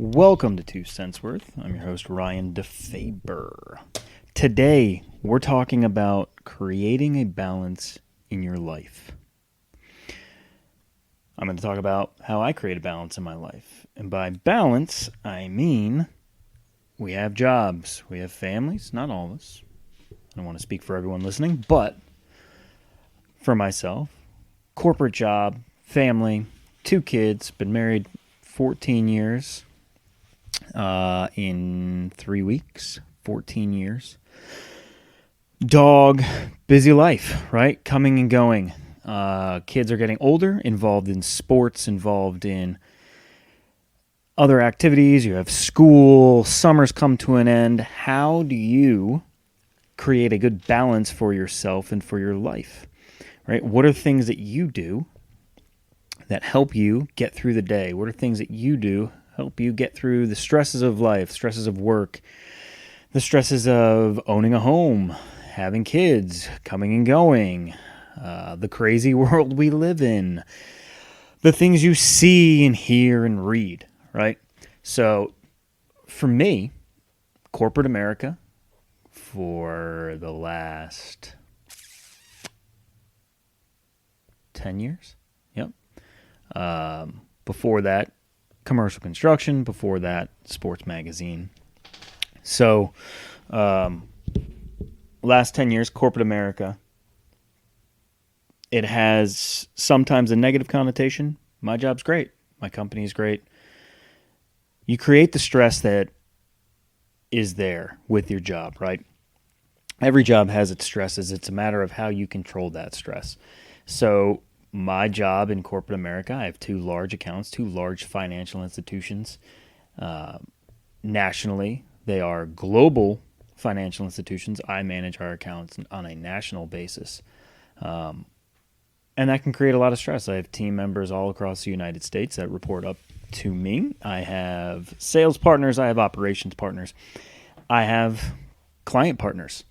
Welcome to 2 Cents Worth. I'm your host, Ryan DeFaber. Today, we're talking about creating a balance in your life. I'm going to talk about how I create a balance in my life. And by balance, I mean we have jobs, we have families, not all of us. I don't want to speak for everyone listening, but for myself, corporate job, family, 2 kids, been married 14 years. In 3 weeks, 14 years. Dog, busy life, right? Coming and going. Kids are getting older, involved in sports, involved in other activities. You have school, summer's come to an end. How do you create a good balance for yourself and for your life, right? What are things that you do that help you get through the day? What are things that you do help you get through the stresses of life, stresses of work, the stresses of owning a home, having kids, coming and going, the crazy world we live in, the things you see and hear and read, right? So for me, corporate America for the last 10 years. Yep. Before that, commercial construction, before that, sports magazine. So, last 10 years, corporate America, it has sometimes a negative connotation. My job's great. My company's great. You create the stress that is there with your job, right? Every job has its stresses. It's a matter of how you control that stress. So, my job in corporate America, I have 2 large accounts, 2 large financial institutions. Nationally, they are global financial institutions. I manage our accounts on a national basis. And that can create a lot of stress. I have team members all across the United States that report up to me. I have sales partners. I have operations partners. I have client partners.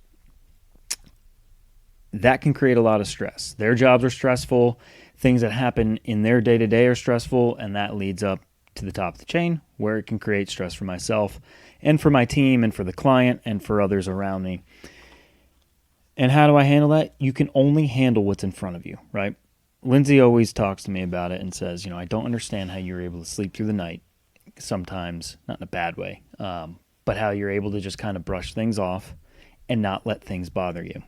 That can create a lot of stress. Their jobs are stressful. Things that happen in their day-to-day are stressful, and that leads up to the top of the chain where it can create stress for myself and for my team and for the client and for others around me. And how do I handle that? You can only handle what's in front of you, right? Lindsay always talks to me about it and says, I don't understand how you're able to sleep through the night sometimes, not in a bad way, but how you're able to just kind of brush things off and not let things bother you.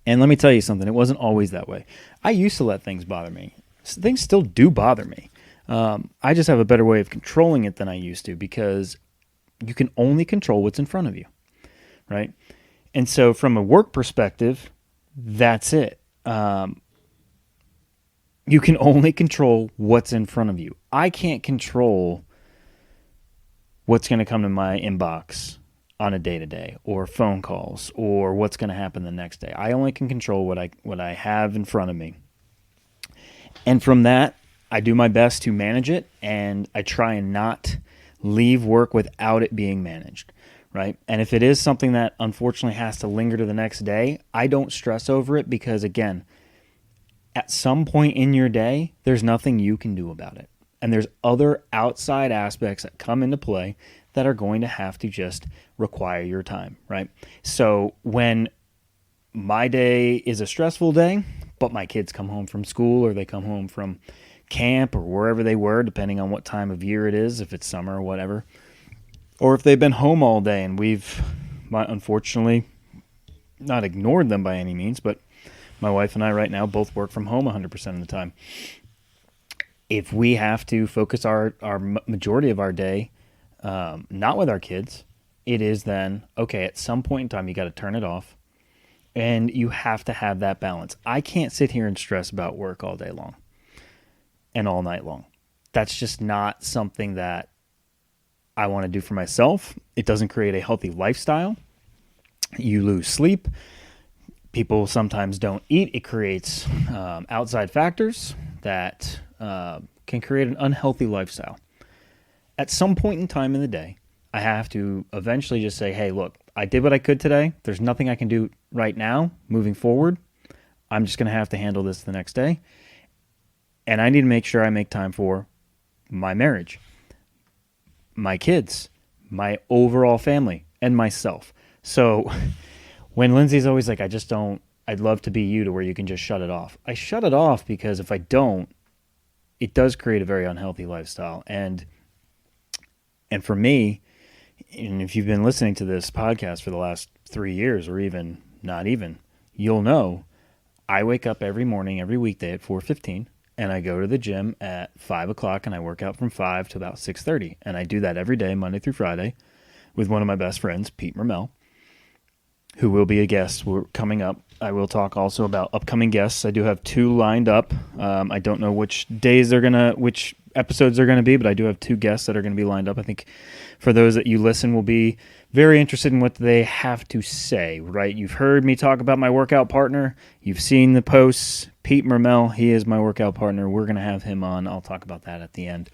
And let me tell you something, it wasn't always that way. I used to let things bother me. Things still do bother me. I just have a better way of controlling it than I used to because you can only control what's in front of you, right? And so from a work perspective, that's it. You can only control what's in front of you. I can't control what's going to come to my inbox on a day-to-day or phone calls or what's going to happen the next day. I only can control what I have in front of me. And from that, I do my best to manage it, and I try and not leave work without it being managed, right? And if it is something that unfortunately has to linger to the next day, I don't stress over it because, again, at some point in your day, there's nothing you can do about it. And there's other outside aspects that come into play that are going to have to just require your time, right? So when my day is a stressful day, but my kids come home from school or they come home from camp or wherever they were, depending on what time of year it is, if it's summer or whatever, or if they've been home all day and we've unfortunately not ignored them by any means, but my wife and I right now both work from home 100% of the time. If we have to focus our majority of our day not with our kids, it is then, okay, at some point in time, you got to turn it off and you have to have that balance. I can't sit here and stress about work all day long and all night long. That's just not something that I want to do for myself. It doesn't create a healthy lifestyle. You lose sleep. People sometimes don't eat. It creates outside factors that can create an unhealthy lifestyle. At some point in time in the day, I have to eventually just say, hey, look, I did what I could today. There's nothing I can do right now moving forward. I'm just going to have to handle this the next day. And I need to make sure I make time for my marriage, my kids, my overall family, and myself. So when Lindsay's always like, I'd love to be you to where you can just shut it off. I shut it off because if I don't, it does create a very unhealthy lifestyle. And for me, and if you've been listening to this podcast for the last 3 years or even not even, you'll know I wake up every morning, every weekday at 4:15, and I go to the gym at 5 o'clock, and I work out from 5 to about 6:30. And I do that every day, Monday through Friday, with one of my best friends, Pete Mermel, who will be a guest coming up. I will talk also about upcoming guests. I do have 2 lined up. I don't know which episodes they're going to be, but I do have 2 guests that are going to be lined up. I think for those that you listen will be very interested in what they have to say, right? You've heard me talk about my workout partner. You've seen the posts. Pete Mermel, he is my workout partner. We're going to have him on. I'll talk about that at the end,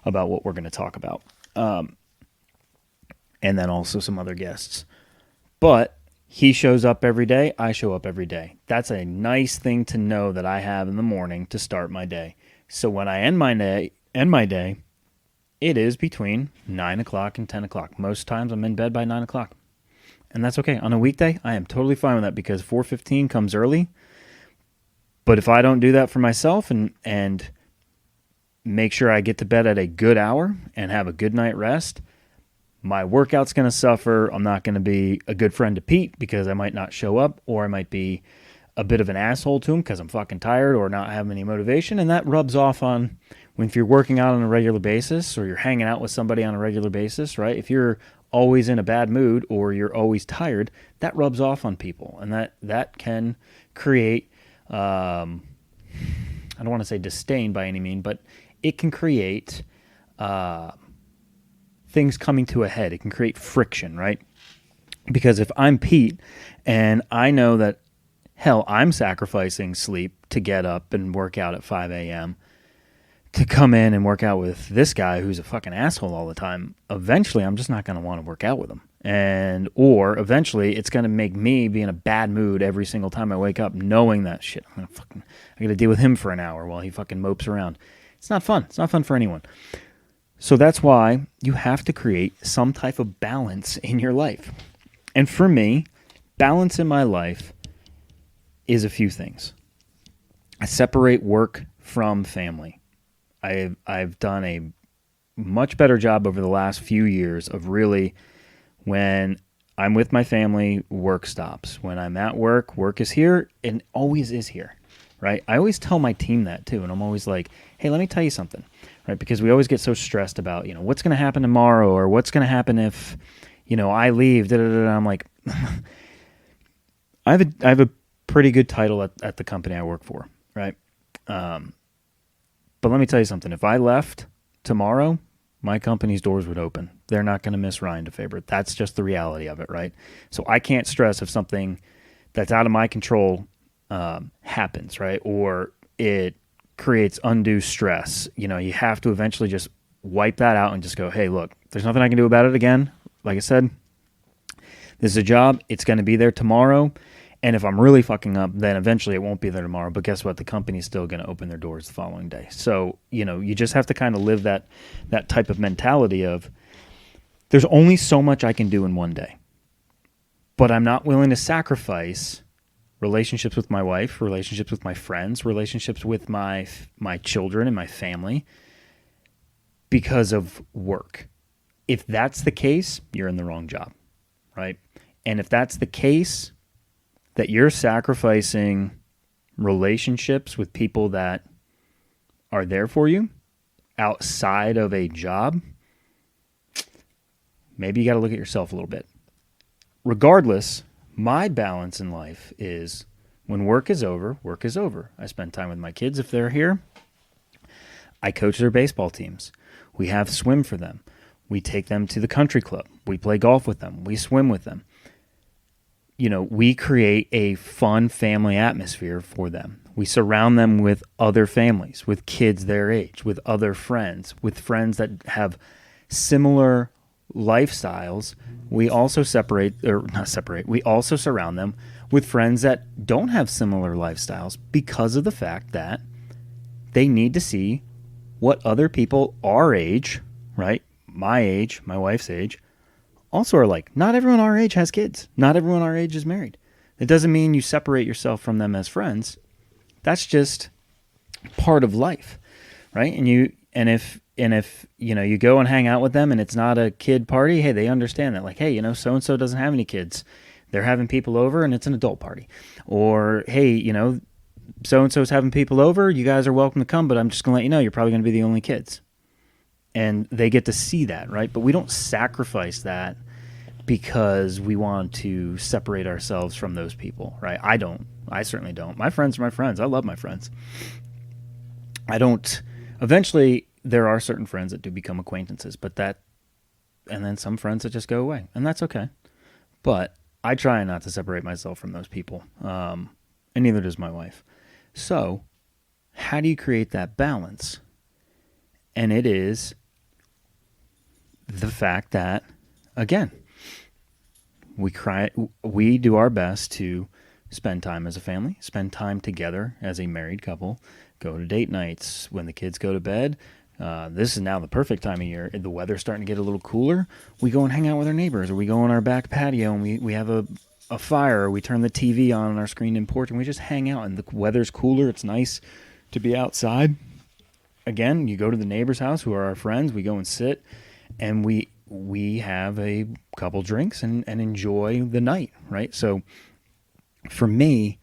about what we're going to talk about. And then also some other guests. But he shows up every day. I show up every day. That's a nice thing to know that I have in the morning to start my day. So when I end my day, it is between 9 o'clock and 10 o'clock. Most times I'm in bed by 9 o'clock. And that's okay. On a weekday, I am totally fine with that because 4:15 comes early. But if I don't do that for myself and make sure I get to bed at a good hour and have a good night rest, my workout's going to suffer. I'm not going to be a good friend to Pete because I might not show up, or I might be a bit of an asshole to him because I'm fucking tired or not having any motivation. And that rubs off on if you're working out on a regular basis or you're hanging out with somebody on a regular basis, right? If you're always in a bad mood or you're always tired, that rubs off on people. And that can create, I don't want to say disdain by any means, but it can create things coming to a head. It can create friction, right? Because if I'm Pete and I know that, hell, I'm sacrificing sleep to get up and work out at 5 a.m. to come in and work out with this guy who's a fucking asshole all the time, eventually I'm just not going to want to work out with him. Or eventually it's going to make me be in a bad mood every single time I wake up knowing that shit, I got to deal with him for an hour while he fucking mopes around. It's not fun. It's not fun for anyone. So that's why you have to create some type of balance in your life. And for me, balance in my life is a few things. I separate work from family. I've done a much better job over the last few years of really, when I'm with my family, work stops. When I'm at work, work is here and always is here, right? I always tell my team that too, and I'm always like, hey, let me tell you something, right? Because we always get so stressed about, what's going to happen tomorrow or what's going to happen if, I leave. I'm like, I have a pretty good title at the company I work for, right? But let me tell you something. If I left tomorrow, my company's doors would open. They're not going to miss Ryan DeFaber. That's just the reality of it, right? So I can't stress if something that's out of my control happens, right? Or it creates undue stress. You have to eventually just wipe that out and just go, hey, look, there's nothing I can do about it again. Like I said, this is a job. It's going to be there tomorrow. And if I'm really fucking up, then eventually it won't be there tomorrow. But guess what? The company's still going to open their doors the following day. So, you just have to kind of live that type of mentality of there's only so much I can do in one day. But I'm not willing to sacrifice relationships with my wife, relationships with my friends, relationships with my children and my family because of work. If that's the case, you're in the wrong job, right? And if that's the case, that you're sacrificing relationships with people that are there for you outside of a job, maybe you got to look at yourself a little bit. Regardless, my balance in life is when work is over, work is over. I spend time with my kids if they're here. I coach their baseball teams. We have swim for them. We take them to the country club. We play golf with them. We swim with them. We create a fun family atmosphere for them. We surround them with other families, with kids their age, with other friends, with friends that have similar lifestyles. We also we also surround them with friends that don't have similar lifestyles because of the fact that they need to see what other people our age, right? my age, my wife's age, also are like, not everyone our age has kids. Not everyone our age is married. It doesn't mean you separate yourself from them as friends. That's just part of life, right? And if you go and hang out with them and it's not a kid party, hey, they understand that. Like, hey, so and so doesn't have any kids. They're having people over and it's an adult party. Or, hey, so and so's having people over. You guys are welcome to come, but I'm just gonna let you know you're probably gonna be the only kids. And they get to see that, right? But we don't sacrifice that because we want to separate ourselves from those people, right? I don't. I certainly don't. My friends are my friends. I love my friends. I don't. Eventually, there are certain friends that do become acquaintances, and then some friends that just go away, and that's okay. But I try not to separate myself from those people, and neither does my wife. So, how do you create that balance? And it is the fact that, again, we do our best to spend time as a family, spend time together as a married couple, go to date nights when the kids go to bed. This is now the perfect time of year. The weather's starting to get a little cooler. We go and hang out with our neighbors, or we go on our back patio and we have a fire, or we turn the TV on our screen-in porch and we just hang out, and the weather's cooler. It's nice to be outside. Again, you go to the neighbor's house who are our friends. We go and sit and we have a couple drinks and enjoy the night, right? So for me,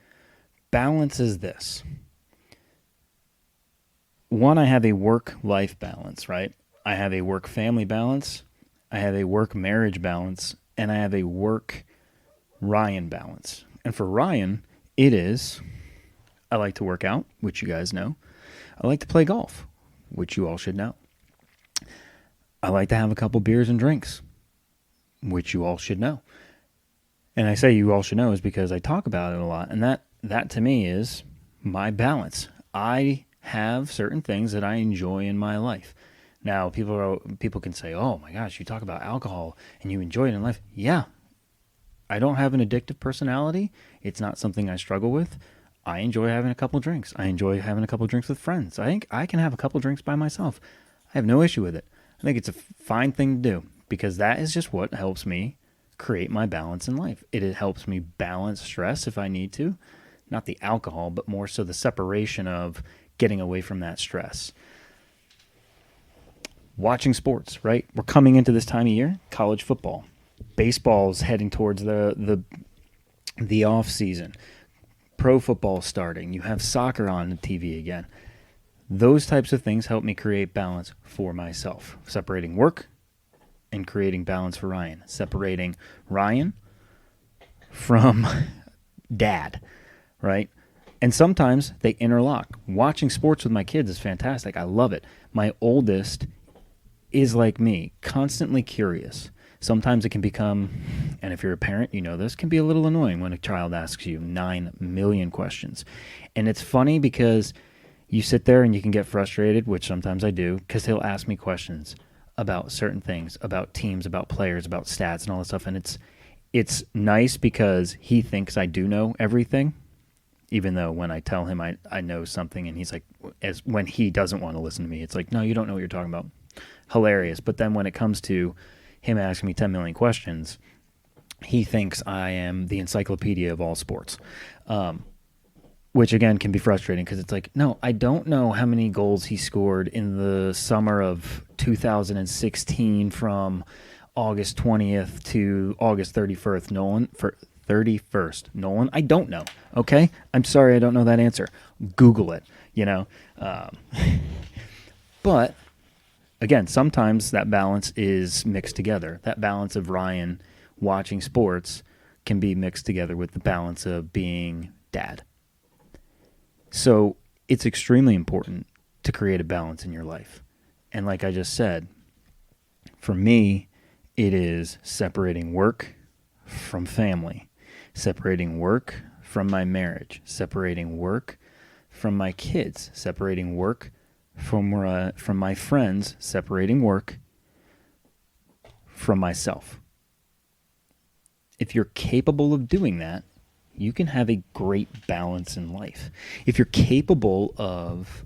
balance is this. One, I have a work-life balance, right? I have a work-family balance. I have a work-marriage balance. And I have a work-Ryan balance. And for Ryan, it is, I like to work out, which you guys know. I like to play golf, which you all should know. I like to have a couple beers and drinks, which you all should know. And I say you all should know is because I talk about it a lot. And that to me is my balance. I have certain things that I enjoy in my life. Now, people can say, oh my gosh, you talk about alcohol and you enjoy it in life. Yeah. I don't have an addictive personality. It's not something I struggle with. I enjoy having a couple drinks. I enjoy having a couple drinks with friends. I think I can have a couple drinks by myself. I have no issue with it. I think it's a fine thing to do because that is just what helps me create my balance in life. It helps me balance stress if I need to. Not the alcohol, but more so the separation of getting away from that stress. Watching sports, right? We're coming into this time of year, college football. Baseball's heading towards the off season. Pro football starting. You have soccer on the TV again. Those types of things help me create balance for myself. Separating work and creating balance for Ryan. Separating Ryan from dad, right? And sometimes they interlock. Watching sports with my kids is fantastic. I love it. My oldest is like me, constantly curious. Sometimes it can become, and if you're a parent, you know this, can be a little annoying when a child asks you 9 million questions. And it's funny because you sit there and you can get frustrated, which sometimes I do, because he'll ask me questions about certain things, about teams, about players, about stats and all this stuff. And it's nice because he thinks I do know everything, even though when I tell him I know something and he's like, when he doesn't want to listen to me, it's like, no, you don't know what you're talking about. Hilarious. But then when it comes to him asking me 10 million questions, he thinks I am the encyclopedia of all sports, which again can be frustrating because it's like, no, I don't know how many goals he scored in the summer of 2016 from August 20th to August 31st, Nolan. I don't know. Okay. I'm sorry. I don't know that answer. Google it, but again, sometimes that balance is mixed together. That balance of Ryan watching sports can be mixed together with the balance of being dad. So it's extremely important to create a balance in your life. And like I just said, for me, it is separating work from family, separating work from my marriage, separating work from my kids, separating work from my friends, separating work from myself. If you're capable of doing that, you can have a great balance in life. If you're capable of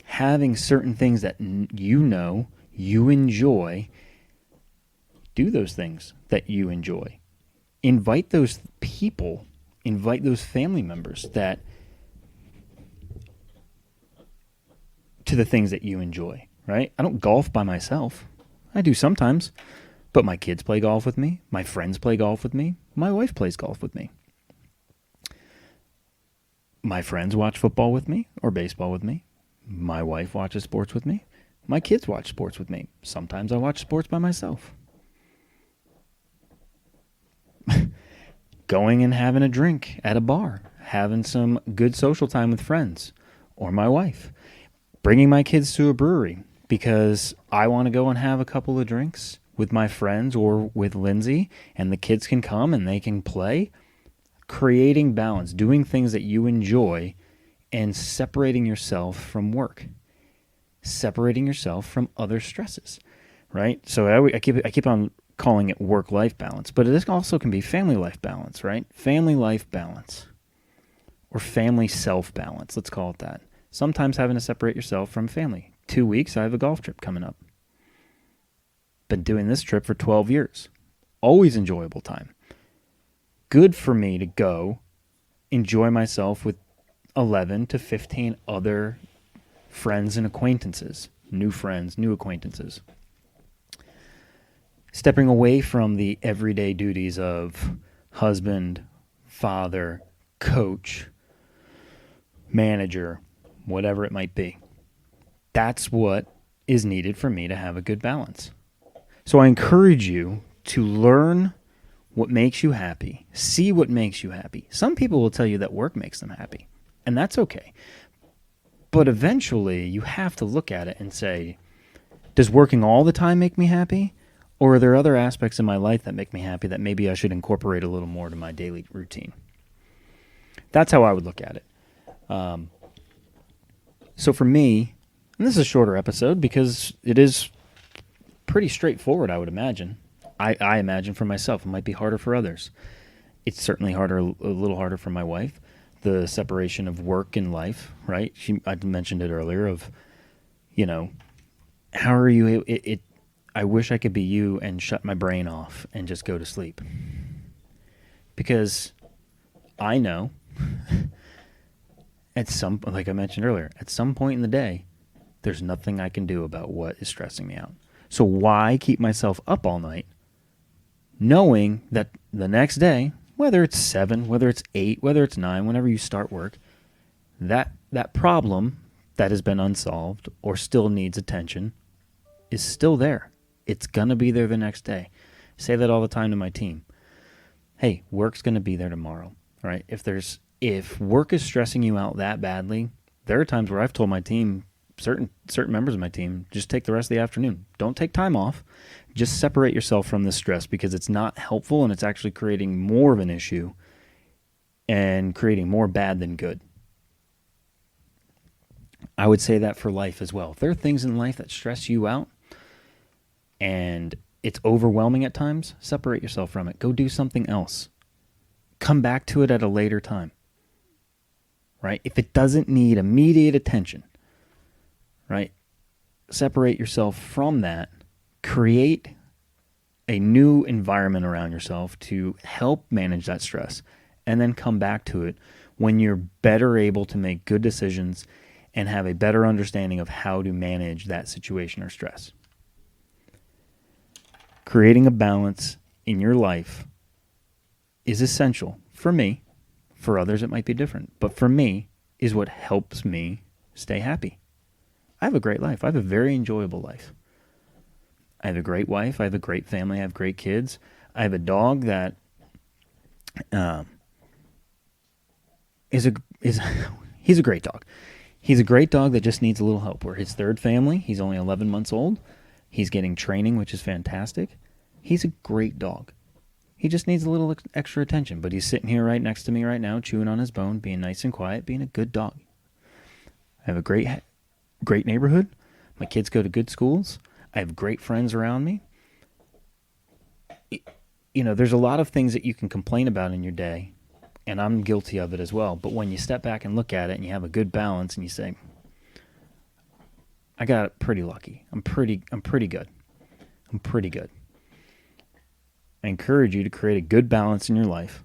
having certain things that you you enjoy, do those things that you enjoy. Invite those people, invite those family members that to the things that you enjoy, right? I don't golf by myself. I do sometimes, but my kids play golf with me. My friends play golf with me. My wife plays golf with me. My friends watch football with me or baseball with me. My wife watches sports with me. My kids watch sports with me. Sometimes I watch sports by myself. Going and having a drink at a bar, having some good social time with friends or my wife, bringing my kids to a brewery because I want to go and have a couple of drinks with my friends or with Lindsay, and the kids can come and they can play. Creating balance, doing things that you enjoy, and separating yourself from work, separating yourself from other stresses, right? So I keep on calling it work-life balance, but it also can be family life balance, right? Family life balance or family self-balance, let's call it that. Sometimes having to separate yourself from family. 2 weeks, I have a golf trip coming up. Been doing this trip for 12 years. Always enjoyable time. Good for me to go enjoy myself with 11 to 15 other friends and acquaintances, new friends, new acquaintances. Stepping away from the everyday duties of husband, father, coach, manager, whatever it might be. That's what is needed for me to have a good balance. So I encourage you to learn what makes you happy. See what makes you happy. Some people will tell you that work makes them happy, and that's okay. But eventually, you have to look at it and say, does working all the time make me happy? Or are there other aspects in my life that make me happy that maybe I should incorporate a little more to my daily routine? That's how I would look at it. So for me, and this is a shorter episode because it is pretty straightforward, I would imagine. I imagine for myself. It might be harder for others. It's certainly a little harder for my wife. The separation of work and life, right? I mentioned it earlier of, how are you? I wish I could be you and shut my brain off and just go to sleep. Because I know like I mentioned earlier, at some point in the day, there's nothing I can do about what is stressing me out. So why keep myself up all night knowing that the next day, whether it's 7, whether it's 8, whether it's 9, whenever you start work, that problem that has been unsolved or still needs attention is still there. It's going to be there the next day. I say that all the time to my team. Hey, work's going to be there tomorrow, right? If work is stressing you out that badly, there are times where I've told my team, certain members of my team, just take the rest of the afternoon. Don't take time off. Just separate yourself from this stress because it's not helpful and it's actually creating more of an issue and creating more bad than good. I would say that for life as well. If there are things in life that stress you out and it's overwhelming at times, separate yourself from it. Go do something else. Come back to it at a later time. Right? If it doesn't need immediate attention, right? Separate yourself from that. Create a new environment around yourself to help manage that stress, and then come back to it when you're better able to make good decisions and have a better understanding of how to manage that situation or stress. Creating a balance in your life is essential for me. For others, it might be different. But for me, is what helps me stay happy. I have a great life. I have a very enjoyable life. I have a great wife. I have a great family. I have great kids. I have a dog that he's a great dog. He's a great dog that just needs a little help. We're his third family. He's only 11 months old. He's getting training, which is fantastic. He's a great dog. He just needs a little extra attention, but he's sitting here right next to me right now, chewing on his bone, being nice and quiet, being a good dog. I have a great neighborhood. My kids go to good schools. I have great friends around me. There's a lot of things that you can complain about in your day, and I'm guilty of it as well. But when you step back and look at it and you have a good balance and you say, I got pretty lucky. I'm pretty good. I'm pretty good. I encourage you to create a good balance in your life.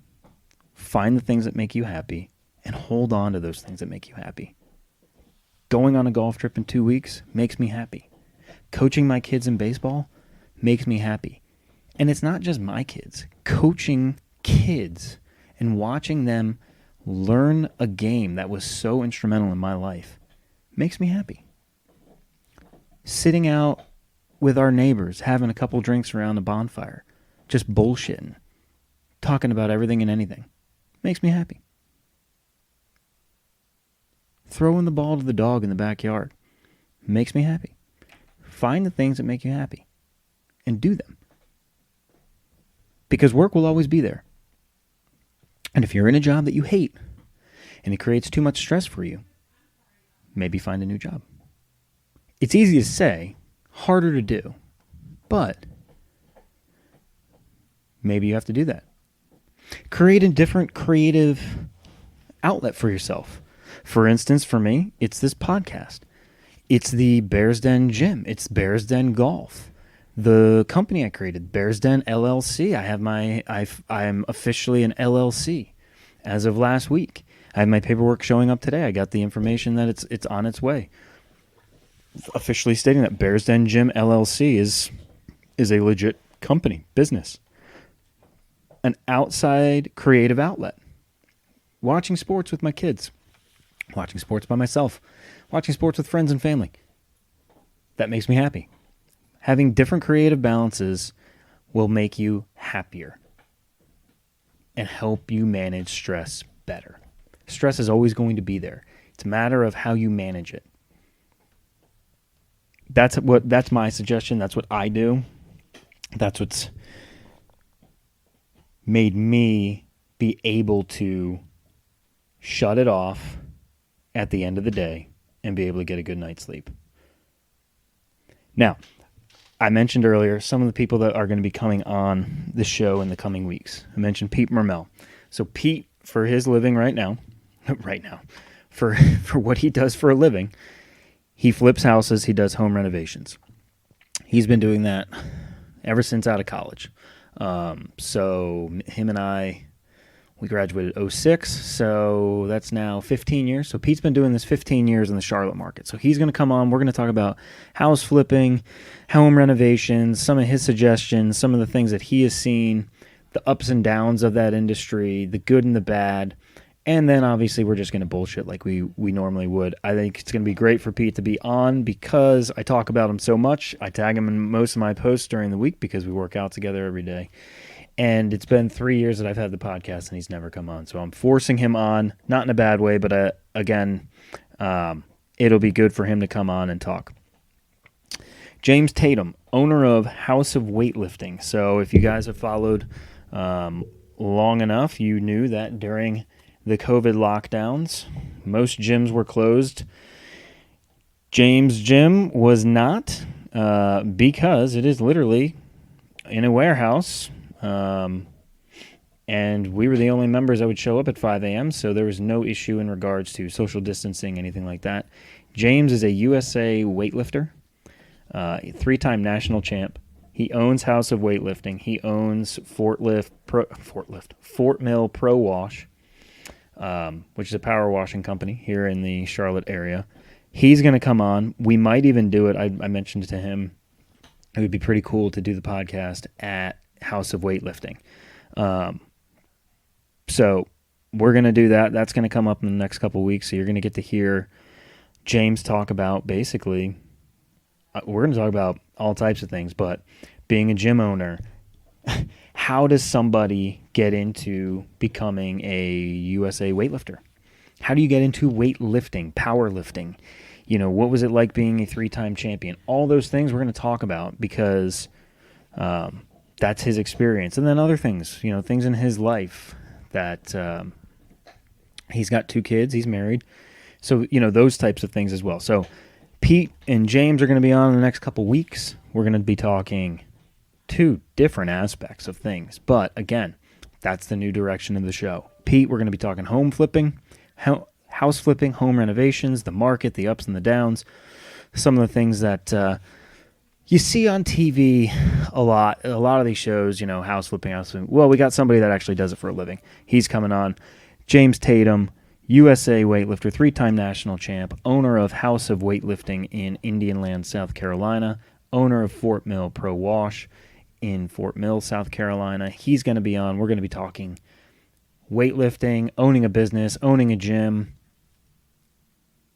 Find the things that make you happy and hold on to those things that make you happy. Going on a golf trip in 2 weeks makes me happy. Coaching my kids in baseball makes me happy. And it's not just my kids. Coaching kids and watching them learn a game that was so instrumental in my life makes me happy. Sitting out with our neighbors, having a couple drinks around a bonfire, just bullshitting, talking about everything and anything, makes me happy. Throwing the ball to the dog in the backyard makes me happy. Find the things that make you happy and do them. Because work will always be there. And if you're in a job that you hate and it creates too much stress for you, maybe find a new job. It's easy to say, harder to do, but maybe you have to do that. Create a different creative outlet for yourself. For instance, for me, it's this podcast. It's the Bears Den Gym. It's Bears Den Golf. The company I created, Bears Den LLC. I am officially an LLC as of last week. I have my paperwork showing up today. I got the information that it's on its way. Officially stating that Bears Den Gym LLC is a legit company, business. An outside creative outlet. Watching sports with my kids. Watching sports by myself. Watching sports with friends and family. That makes me happy. Having different creative balances will make you happier and help you manage stress better. Stress is always going to be there. It's a matter of how you manage it. That's my suggestion. That's what I do. That's what's made me be able to shut it off at the end of the day and be able to get a good night's sleep. Now, I mentioned earlier some of the people that are going to be coming on the show in the coming weeks. I mentioned Pete Mermel. So Pete, for his living for what he does for a living, he flips houses, he does home renovations. He's been doing that ever since out of college. So him and I, we graduated 2006, so that's now 15 years. So Pete's been doing this 15 years in the Charlotte market. So he's going to come on. We're going to talk about house flipping, home renovations, some of his suggestions, some of the things that he has seen, the ups and downs of that industry, the good and the bad. And then obviously we're just going to bullshit like we normally would. I think it's going to be great for Pete to be on because I talk about him so much. I tag him in most of my posts during the week because we work out together every day. And it's been 3 years that I've had the podcast, and he's never come on. So I'm forcing him on, not in a bad way, but again, it'll be good for him to come on and talk. James Tatum, owner of House of Weightlifting. So if you guys have followed long enough, you knew that during the COVID lockdowns, most gyms were closed. James' gym was not because it is literally in a warehouse. And we were the only members that would show up at 5 a.m., so there was no issue in regards to social distancing, anything like that. James is a USA weightlifter, 3-time national champ. He owns House of Weightlifting. He owns Fort Mill Pro Wash, which is a power washing company here in the Charlotte area. He's going to come on. We might even do it. I mentioned to him it would be pretty cool to do the podcast at House of Weightlifting. So we're going to do that. That's going to come up in the next couple of weeks. So you're going to get to hear James talk about basically, we're going to talk about all types of things, but being a gym owner, how does somebody get into becoming a USA weightlifter? How do you get into weightlifting, powerlifting? You know, what was it like being a 3-time champion? All those things we're going to talk about because that's his experience. And then other things, things in his life that he's got 2 kids, he's married. So, those types of things as well. So Pete and James are going to be on in the next couple weeks. We're going to be talking 2 different aspects of things. But again, that's the new direction of the show. Pete, we're going to be talking home flipping, house flipping, home renovations, the market, the ups and the downs. some of the things that you see on TV a lot. A lot of these shows, house flipping, house flipping. Well, we got somebody that actually does it for a living. He's coming on. James Tatum, USA weightlifter, 3-time national champ, owner of House of Weightlifting in Indian Land, South Carolina, owner of Fort Mill Pro Wash in Fort Mill, South Carolina. He's going to be on. We're going to be talking weightlifting, owning a business, owning a gym,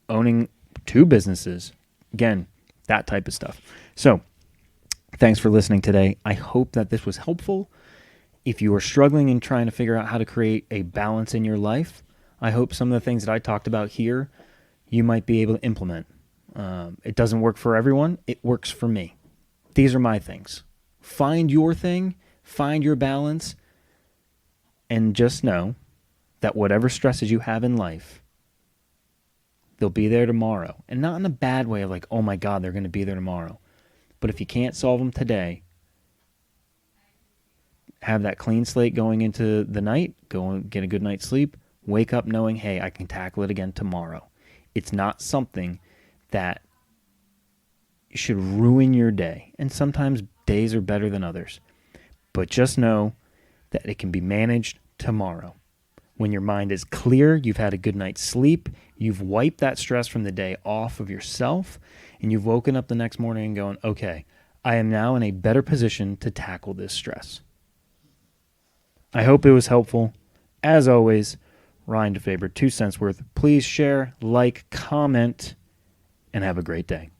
owning 2 businesses. Again, that type of stuff. So, thanks for listening today. I hope that this was helpful. If you are struggling and trying to figure out how to create a balance in your life, I hope some of the things that I talked about here, you might be able to implement. It doesn't work for everyone. It works for me. These are my things. Find your thing, find your balance, and just know that whatever stresses you have in life, they'll be there tomorrow. And not in a bad way of like, oh my God, they're going to be there tomorrow. But if you can't solve them today, have that clean slate going into the night, go and get a good night's sleep, wake up knowing, hey, I can tackle it again tomorrow. It's not something that should ruin your day. And sometimes days are better than others. But just know that it can be managed tomorrow. When your mind is clear, you've had a good night's sleep, you've wiped that stress from the day off of yourself, and you've woken up the next morning and going, okay, I am now in a better position to tackle this stress. I hope it was helpful. As always, Ryan DeFaber, 2 cents worth. Please share, like, comment, and have a great day.